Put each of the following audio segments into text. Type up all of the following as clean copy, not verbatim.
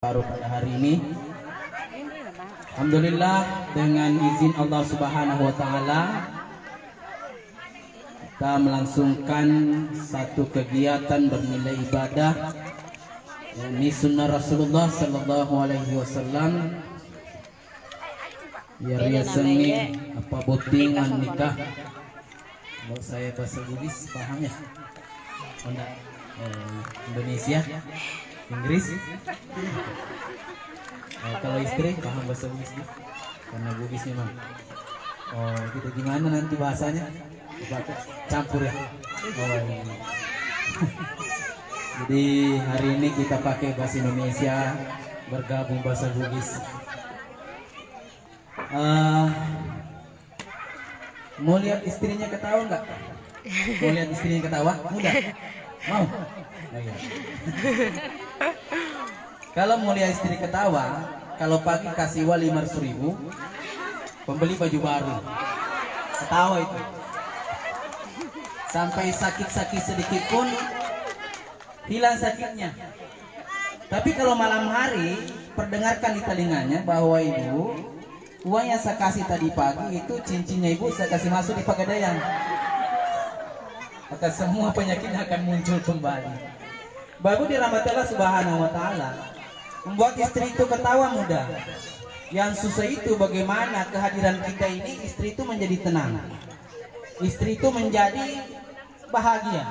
Baru pada hari ini, alhamdulillah dengan izin Allah Subhanahu wa taala kita melangsungkan satu kegiatan bernilai ibadah, yakni sunnah Rasulullah sallallahu alaihi wasallam. Ya riasani apa botingan nikah. Kalau saya bahasa Bugis paham ya? Indonesia, Inggris. Kalau istri paham bahasa Bugis karena Bugis memang. Oh, gitu gimana nanti bahasanya? Campur ya. Oh, iya. Jadi hari ini kita pakai bahasa Indonesia, bergabung bahasa Bugis. Mau lihat istrinya ketawa nggak? Mau lihat istrinya ketawa? Mudah? Mau? Oh, iya. Kalau mau lihat istri ketawa, kalau pagi kasih uang 500.000, pembeli baju baru. Ketawa itu. Sampai sakit-sakit sedikit pun hilang sakitnya. Tapi kalau malam hari, perdengarkan di telinganya bahwa ibu, uang yang saya kasih tadi pagi itu cincinnya ibu saya kasih masuk di Pegadaian. Maka semua penyakitnya akan muncul kembali. Baru dirahmati Allah Subhanahu wa taala. Membuat istri itu ketawa mudah. Yang susah itu bagaimana kehadiran kita ini istri itu menjadi tenang. Istri itu menjadi bahagia.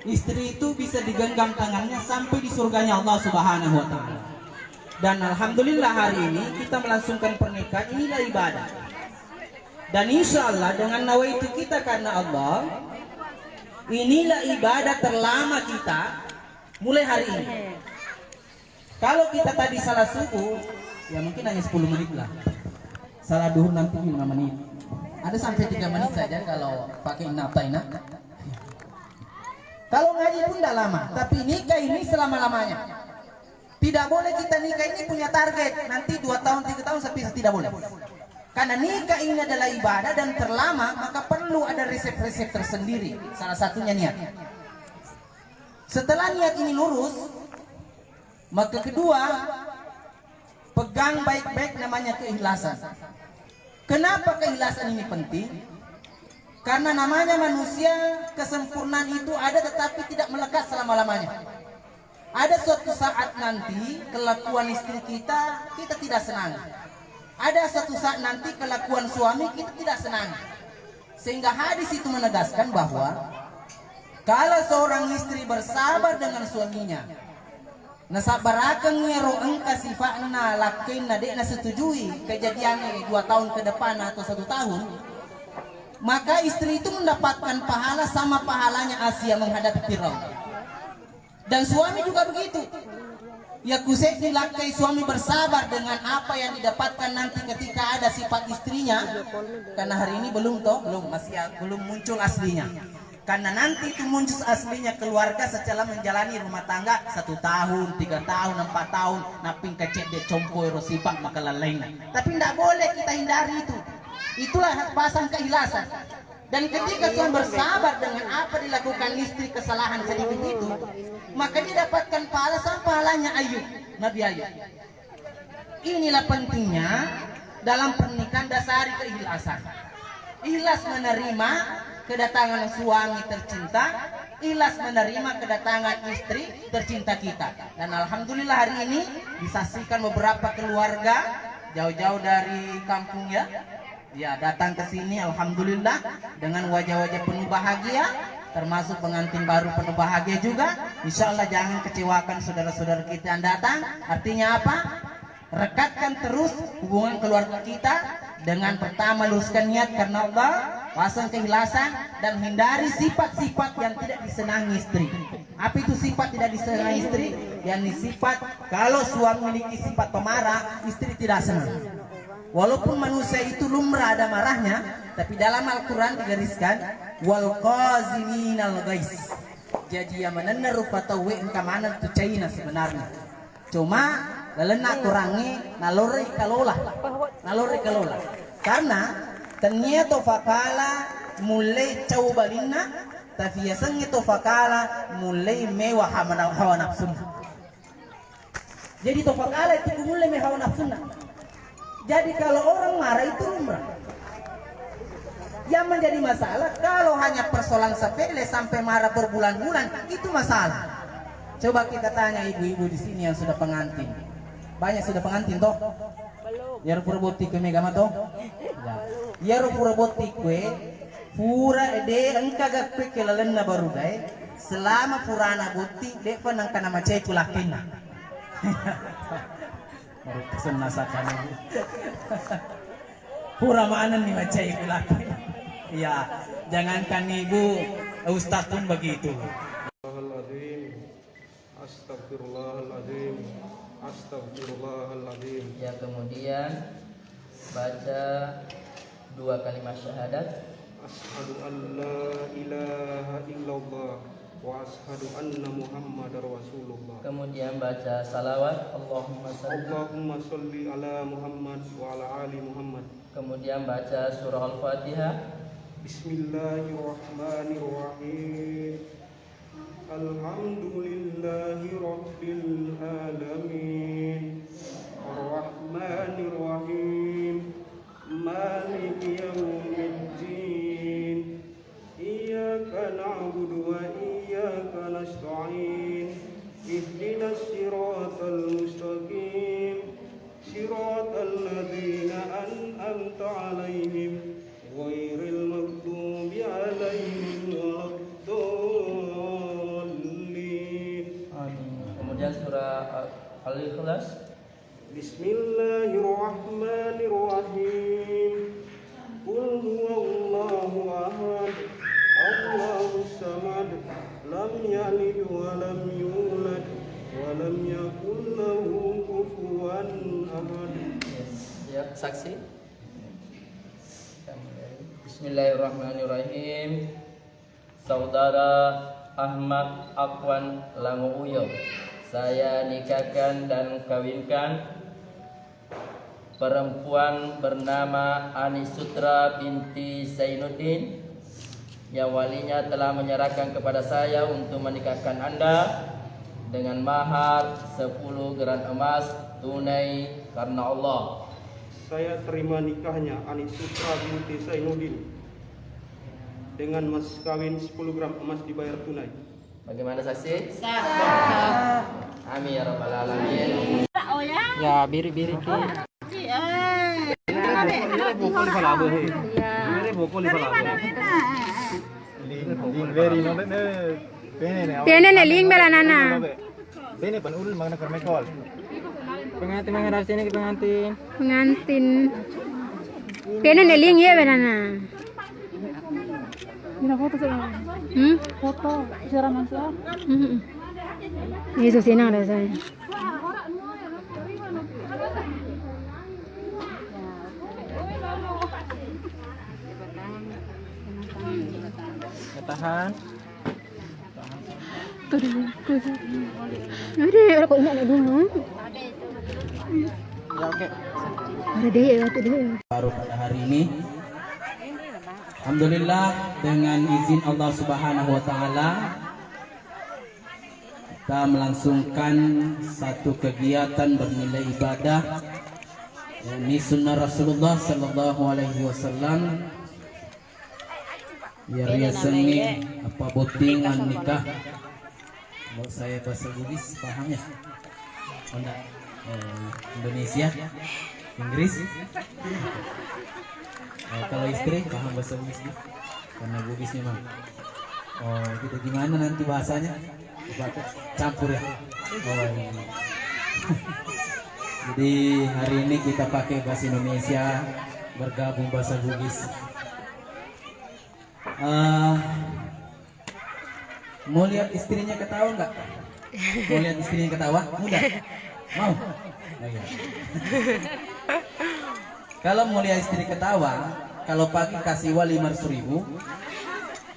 Istri itu bisa digenggam tangannya sampai di surganya Allah Subhanahu wa taala. Dan alhamdulillah hari ini kita melangsungkan pernikahan, inilah ibadah. Dan insya Allah dengan nawaitu kita karena Allah, inilah ibadah terlama kita mulai hari ini. Kalau kita tadi salah subuh, ya mungkin hanya 10 menit lah. Salah duhur nanti 5 menit. Ada sampai 3 menit saja kalau pakai naftaina. Kalau ngaji pun tidak lama, tapi nikah ini selama-lamanya. Tidak boleh kita nikah ini punya target nanti 2 tahun 3 tahun sampai tidak boleh. Karena nikah ini adalah ibadah dan terlama, maka perlu ada resep-resep tersendiri. Salah satunya niat. Setelah niat ini lurus, maka kedua, pegang baik-baik namanya keikhlasan. Kenapa keikhlasan ini penting? Karena namanya manusia, kesempurnaan itu ada tetapi tidak melekat selama-lamanya. Ada suatu saat nanti kelakuan istri kita tidak senang. Ada suatu saat nanti kelakuan suami kita tidak senang. Sehingga hadis itu menegaskan bahwa kalau seorang istri bersabar dengan suaminya, nasabarakan ngero engka sifatna lakin nadekna setujui kejadian 2 tahun ke depan atau 1 tahun, maka istri itu mendapatkan pahala sama pahalanya Asia menghadapi Firaun. Dan suami juga begitu. Ya kusek dilakai suami bersabar dengan apa yang didapatkan nanti ketika ada sifat istrinya. Karena hari ini belum belum muncul aslinya. Karena nanti itu muncul aslinya keluarga setelah menjalani rumah tangga 1 tahun, 3 tahun, 4 tahun, naping kecek de compoy rosifak maka lain. Tapi tidak boleh kita hindari itu. Itulah pasang keikhlasan. Dan ketika suami bersabar dengan apa dilakukan istri kesalahan sedikit itu, maka dia dapatkan pahala sama pahalanya Ayub, Nabi Ayub. Inilah pentingnya dalam pernikahan dasari keikhlasan. Ikhlas menerima kedatangan suami tercinta, ikhlas menerima kedatangan istri tercinta kita. Dan alhamdulillah hari ini disaksikan beberapa keluarga jauh-jauh dari kampung ya datang ke sini alhamdulillah dengan wajah-wajah penuh bahagia, termasuk pengantin baru penuh bahagia juga. Insya Allah jangan kecewakan saudara-saudara kita yang datang. Artinya apa? Rekatkan terus hubungan keluarga kita dengan pertama luruskan niat karena Allah, pasang keikhlasan, dan hindari sifat-sifat yang tidak disenangi istri. Apa itu sifat tidak disenangi istri? Yang sifat kalau suami memiliki sifat pemarah, istri tidak senang. Walaupun manusia itu lumrah ada marahnya, tapi dalam Al-Quran digariskan wal qaziminal ghaiz. Jadi yang menenar rupa tawe engkamanan tu China sebenarnya. Cuma lalena kurangi nalori kalola. Karena ternyata fakala mulai cobalina, tapi yasang itu fakala mulai mewah hawa nafsu. Jadi tofak ala itu mulai hawa nafsunya. Jadi kalau orang marah itu lumrah. Yang menjadi masalah kalau hanya persoalan sepele sampai marah berbulan-bulan itu masalah. Coba kita tanya ibu-ibu di sini yang sudah pengantin. Banyak sudah pengantin toh? Ya pura boti ke mega mato? Ya pura boti kue pura ede engka gak ke lalenna baru dai selama purana boti de panang kana macai kulakina. Baru pesen masakan ibu. Pura mana nih macai kulakina. Ya, jangankan ibu, ustaz pun begitu. Astagfirullahaladzim, astagfirullahaladzim. Ya, kemudian baca 2 kalimat syahadat. Ashhadu an la ilaha illallah wa ashhadu anna Muhammadar Rasulullah. Kemudian baca salawat Allahumma sholli ala Muhammad wa ala ali Muhammad. Kemudian baca surah Al-Fatihah. Bismillahirrahmanirrahim. Alhamdulillahi rabbil alamin. Ar-Rahmanir-Rahim. Maliki yaumiddin. Iyyaka na'budu wa iyyaka nasta'in. Ihdinas siratal mustaqim. Siratal ladzina an'amta 'alaihim ghairil maghdubi 'alaihim waladdallin. Kemudian surah Al-Ikhlas. Bismillahirrahmanirrahim. Qul huwallahu ahad. Allahus samad. Lam yalid wa lam yulad wa lam yakul lahu kufuwan ahad. Ya, saksi. Bismillahirrahmanirrahim. Saudara Ahmad Akwan Languuyo, saya nikahkan dan kawinkan perempuan bernama Anisutra binti Zainuddin yang walinya telah menyerahkan kepada saya untuk menikahkan Anda dengan mahar 10 gram emas tunai karena Allah. Saya terima nikahnya Anisutra binti Zainuddin dengan mas kawin 10 gram emas dibayar tunai. Bagaimana saksi? Sah. Amin ya rabbal alamin. Ya biri-biri ki. Tiene ne ling bela nana. Ini penurun magna kermekol. Pengantin menghadap sini ke pengantin. Pengantin. Tiene ne ling ya bela nana. Mira foto saya. Foto secara masalah. Eso sí nada saya. Tahan. Ada kok ingat dulu. Ya oke. Ada deh, ada deh. Baru pada hari ini alhamdulillah dengan izin Allah Subhanahu wa taala kita melangsungkan satu kegiatan bernilai ibadah yakni sunnah Rasulullah sallallahu alaihi wasallam ya seni apa botingan nikah. Kalau saya bahasa Bugis paham ya? Oh, enggak. Indonesia, Inggris. Kalau istri paham bahasa Bugis nih? Karena Bugis memang. Oh, gitu gimana nanti bahasanya? Coba campur ya. Oh, ini. Jadi hari ini kita pakai bahasa Indonesia, bergabung bahasa Bugis. Mau lihat istrinya ketawa nggak? Mau lihat istrinya ketawa? Mudah? Mau? Oh, iya. Kalau mau lihat istri ketawa, kalau pagi kasih uang 500.000,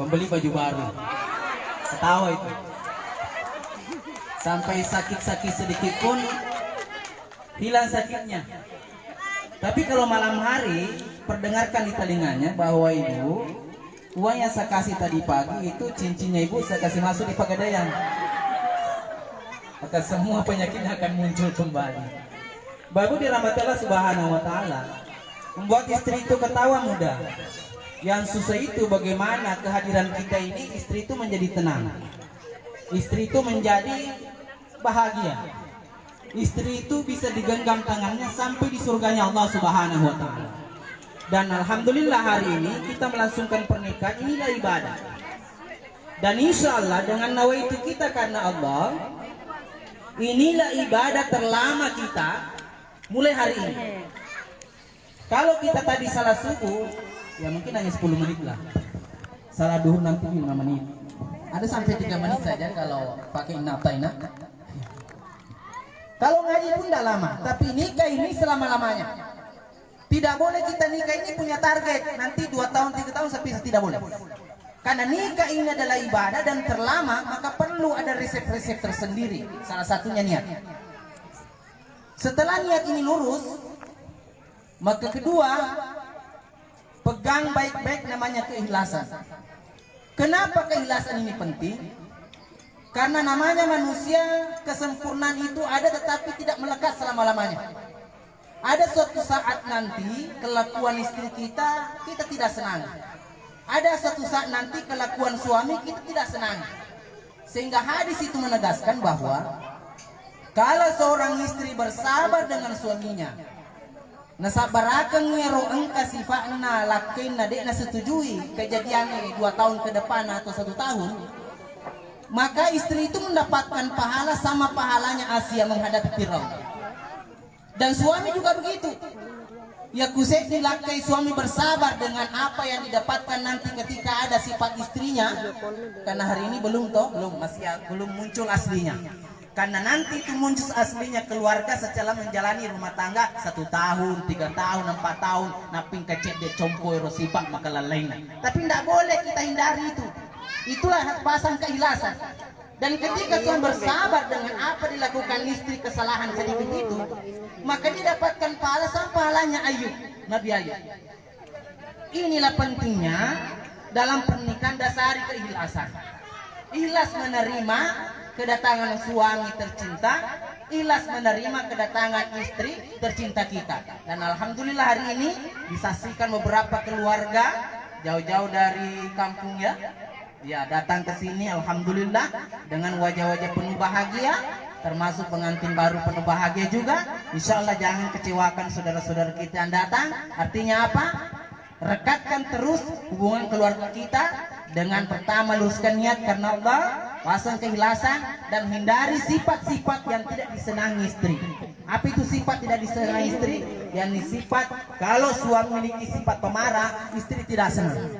pembeli baju baru. Ketawa itu. Sampai sakit-sakit sedikit pun hilang sakitnya. Tapi kalau malam hari, perdengarkan di telinganya bahwa ibu, uang yang saya kasih tadi pagi itu cincinnya ibu saya kasih masuk di Pegadaian. maka semua penyakit akan muncul kembali. Baru dirahmati Allah Subhanahu wa taala, membuat istri itu ketawa mudah. Yang susah itu bagaimana kehadiran kita ini istri itu menjadi tenang. Istri itu menjadi bahagia. Istri itu bisa digenggam tangannya sampai di surganya Allah Subhanahu wa taala. Dan alhamdulillah hari ini kita melangsungkan pernikahan, inilah ibadah. Dan insya Allah dengan nawaitu kita karena Allah, inilah ibadah terlama kita mulai hari ini. Kalau kita tadi salah subuh, ya mungkin hanya 10 menit lah. Salah duhur nanti 5 menit. Ada sampai 3 menit saja kalau pakai naftaina. Kalau ngaji pun tidak lama, tapi nikah ini selama-lamanya. Tidak boleh kita nikah ini punya target nanti 2 tahun 3 tahun sampai tidak boleh. Karena nikah ini adalah ibadah dan terlama, maka perlu ada resep-resep tersendiri. Salah satunya niat. Setelah niat ini lurus, maka kedua, pegang baik-baik namanya keikhlasan. Kenapa keikhlasan ini penting? Karena namanya manusia, kesempurnaan itu ada tetapi tidak melekat selama-lamanya. Ada suatu saat nanti kelakuan istri kita tidak senang. Ada suatu saat nanti kelakuan suami kita tidak senang. Sehingga hadis itu menegaskan bahwa kalau seorang istri bersabar dengan suaminya, nasabarakan ngero engka sifatna lakin nadekna setujui kejadiannya 2 tahun ke depan atau 1 tahun, maka istri itu mendapatkan pahala sama pahalanya Asia menghadapi Firaun. Dan suami juga begitu. Ya kusek dilakai suami bersabar dengan apa yang didapatkan nanti ketika ada sifat istrinya. Karena hari ini belum muncul aslinya. Karena nanti itu muncul aslinya keluarga setelah menjalani rumah tangga 1 tahun, 3 tahun, 4 tahun, naping kecet de compoy rosifak maka lainnya. Tapi tidak boleh kita hindari itu. Itulah pasang keikhlasan. Dan ketika Tuhan bersabar dengan apa dilakukan istri kesalahan sedikit itu, maka dia dapatkan pahala sama pahalanya Ayub, Nabi Ayub. Inilah pentingnya dalam pernikahan dasari keikhlasan. Ikhlas menerima kedatangan suami tercinta, ikhlas menerima kedatangan istri tercinta kita. Dan alhamdulillah hari ini disaksikan beberapa keluarga jauh-jauh dari kampung ya datang ke sini alhamdulillah dengan wajah-wajah penuh bahagia, termasuk pengantin baru penuh bahagia juga. Insya Allah jangan kecewakan saudara-saudara kita yang datang. Artinya apa? Rekatkan terus hubungan keluarga kita dengan pertama luruskan niat karena Allah, pasang keikhlasan, dan hindari sifat-sifat yang tidak disenangi istri. Apa itu sifat tidak disenangi istri? Yang sifat kalau suami memiliki sifat pemarah, istri tidak senang.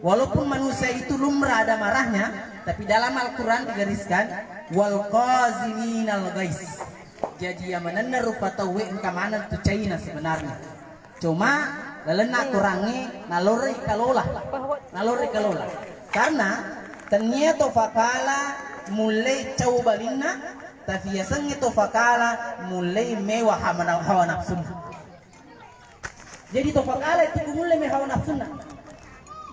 Walaupun manusia itu lumrah ada marahnya, tapi dalam Al-Quran digariskan wal qaziminal ghaiz. Jadi yang menanda rupa tawe engkamanan tu China sebenarnya. Cuma lalena kurangi nalori kalola. Karena ternyata fakala mulai caubalina, tapi yasang itu fakala mulai mewah hawa nafsu. Jadi to fakala itu mulai mewah nafsu.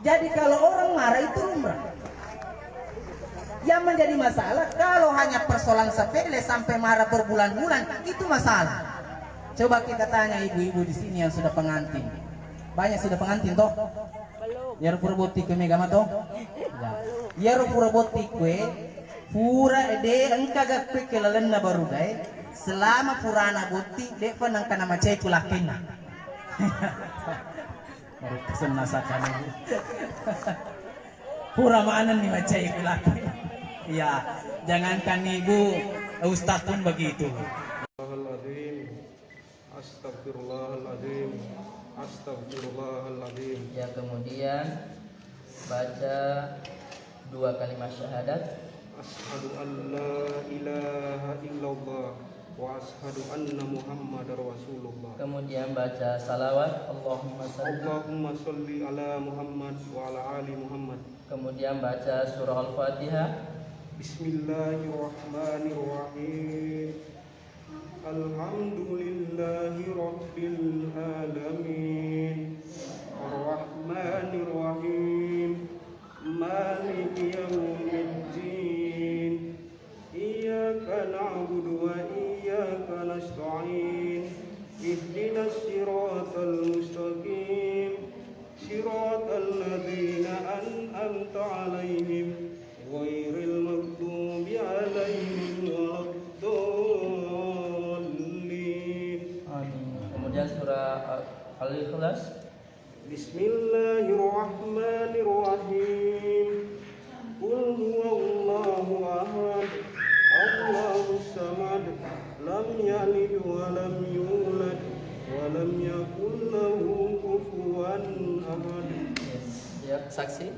Jadi kalau orang marah itu lumrah. Yang menjadi masalah kalau hanya persoalan sepele sampai marah berbulan-bulan, itu masalah. Coba kita tanya ibu-ibu di sini yang sudah pengantin. Banyak sudah pengantin toh? Yar pura botik ke megama toh? Yar pura botik ke pura ede engka gak ke lalena baru dai. Selama purana botik de panang kana macai kulakinna. Baru pesen masakan ibu. Pura mana nih macai kulaki. Ya, jangankan ibu, ustaz pun begitu. Astagfirullahaladzim. Astagfirullahaladzim. Ya, kemudian baca 2 kalimat syahadat. Ashhadu an la ilaha illallah wa ashhadu anna Muhammadar Rasulullah. Kemudian baca salawat Allahumma sholli ala Muhammad wa ala ali Muhammad. Kemudian baca surah Al-Fatihah. Bismillahirrahmanirrahim. Alhamdulillahi rabbil alamin. Ar-Rahmanir-Rahim. Maliki yaumiddin. Iyyaka نعبد وإياك نستعين اهدنا الصراط المستقيم صراط الذين أنعمت عليهم غير المغضوب عليهم ولا الضالين. Kemudian surah Al-Ikhlas. Bismillahirrahmanirrahim. Qul huwallahu ahad, Allahus samad, lam yalid wa lam yulad wa lam yakul lahu kufuwan ahad. Ya, saksi.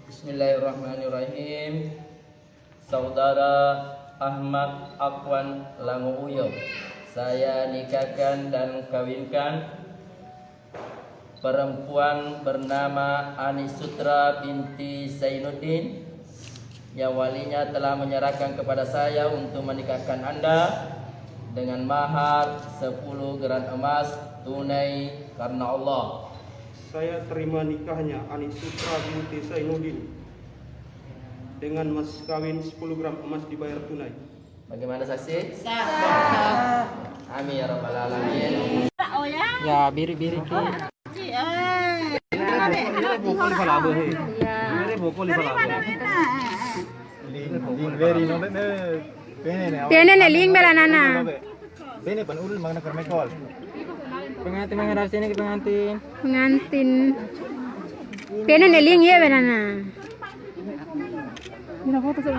Bismillahirrahmanirrahim. Saudara Ahmad Akwan Languuyo, saya nikahkan dan kawinkan perempuan bernama Anisutra binti Zainuddin yang walinya telah menyerahkan kepada saya untuk menikahkan Anda dengan mahar 10 gram emas tunai karena Allah. Saya terima nikahnya Anisutra binti Zainuddin dengan mas kawin 10 gram emas dibayar tunai. Bagaimana saksi? Sah. Amin ya rabbal alamin. Ya biri-biri ki. Bokol pala abo he. Bokol pala abo. Ling very no me Pene ne ling bela nana. Bene pan ulul mga nagkarmekol. Pengantin mga rasi ni pengantin. Pengantin. Pene ne ling ye bela nana. Mira foto sih.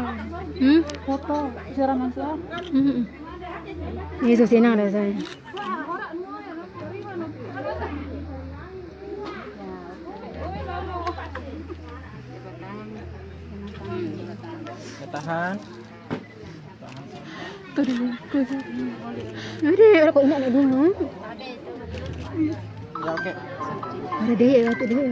Foto Syara Mansur. Yesus senang dah saya. Tahan. Ada kok ingat dia. Ya oke. Ada dia, ada dia.